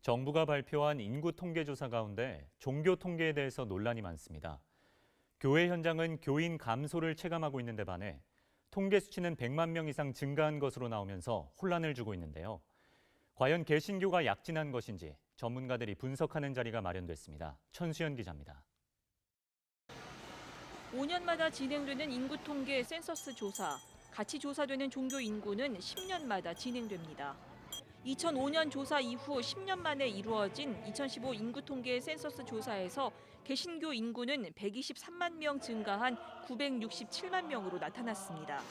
정부가 발표한 인구 통계 조사 가운데 종교 통계에 대해서 논란이 많습니다. 교회 현장은 교인 감소를 체감하고 있는 데 반해 통계 수치는 100만 명 이상 증가한 것으로 나오면서 혼란을 주고 있는데요. 과연 개신교가 약진한 것인지 전문가들이 분석하는 자리가 마련됐습니다. 천수연 기자입니다. 5년마다 진행되는 인구 통계 센서스 조사, 같이 조사되는 종교 인구는 10년마다 진행됩니다. 2005년 조사 이후 10년 만에 이루어진 2015 인구 통계 센서스 조사에서 개신교 인구는 123만 명 증가한 967만 명으로 나타났습니다.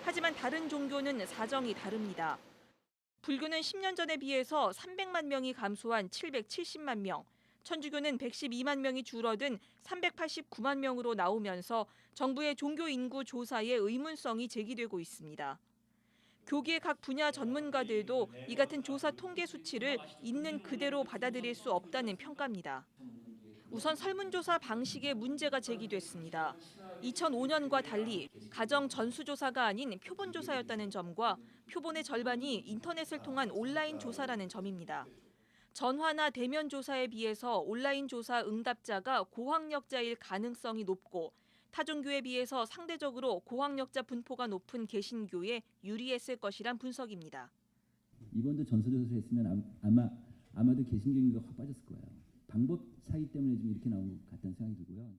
하지만 다른 종교는 사정이 다릅니다. 불교는 10년 전에 비해서 300만 명이 감소한 770만 명, 천주교는 112만 명이 줄어든 389만 명으로 나오면서 정부의 종교 인구 조사에 의문성이 제기되고 있습니다. 교계 각 분야 전문가들도 이 같은 조사 통계 수치를 있는 그대로 받아들일 수 없다는 평가입니다. 우선 설문조사 방식에 문제가 제기됐습니다. 2005년과 달리 가정 전수조사가 아닌 표본조사였다는 점과 표본의 절반이 인터넷을 통한 온라인 조사라는 점입니다. 전화나 대면 조사에 비해서 온라인 조사 응답자가 고학력자일 가능성이 높고 타종교에 비해서 상대적으로 고학력자 분포가 높은 개신교에 유리했을 것이란 분석입니다. 이번도 전수조사 했으면 아마도 개신교 인구가 확 빠졌을 거예요. 방법 차이 때문에 좀 이렇게 나온 것 같다는 생각이 들고요.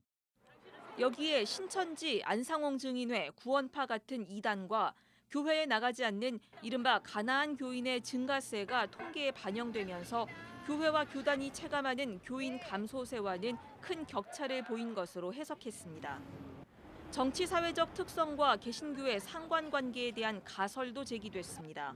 여기에 신천지, 안상홍 증인회, 구원파 같은 이단과 교회에 나가지 않는 이른바 가나안 교인의 증가세가 통계에 반영되면서 교회와 교단이 체감하는 교인 감소세와는 큰 격차를 보인 것으로 해석했습니다. 정치 사회적 특성과 개신교의 상관관계에 대한 가설도 제기됐습니다.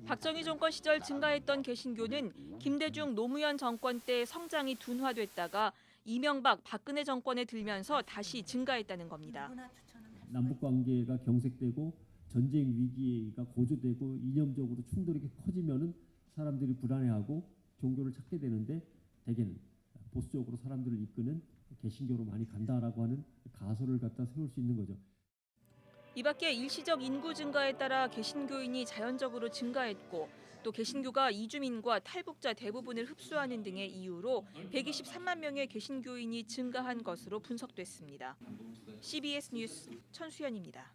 박정희 정권 시절 증가했던 개신교는 김대중 노무현 정권 때 성장이 둔화됐다가 이명박 박근혜 정권에 들면서 다시 증가했다는 겁니다. 남북 관계가 경색되고 전쟁 위기가 고조되고 이념적으로 충돌이 커지면은 사람들이 불안해하고 종교를 찾게 되는데 대개는 보수적으로 사람들을 이끄는 개신교로 많이 간다라고 하는 가설을 갖다 세울 수 있는 거죠. 이 밖에 일시적 인구 증가에 따라 개신교인이 자연적으로 증가했고 또 개신교가 이주민과 탈북자 대부분을 흡수하는 등의 이유로 123만 명의 개신교인이 증가한 것으로 분석됐습니다. CBS 뉴스 천수연입니다.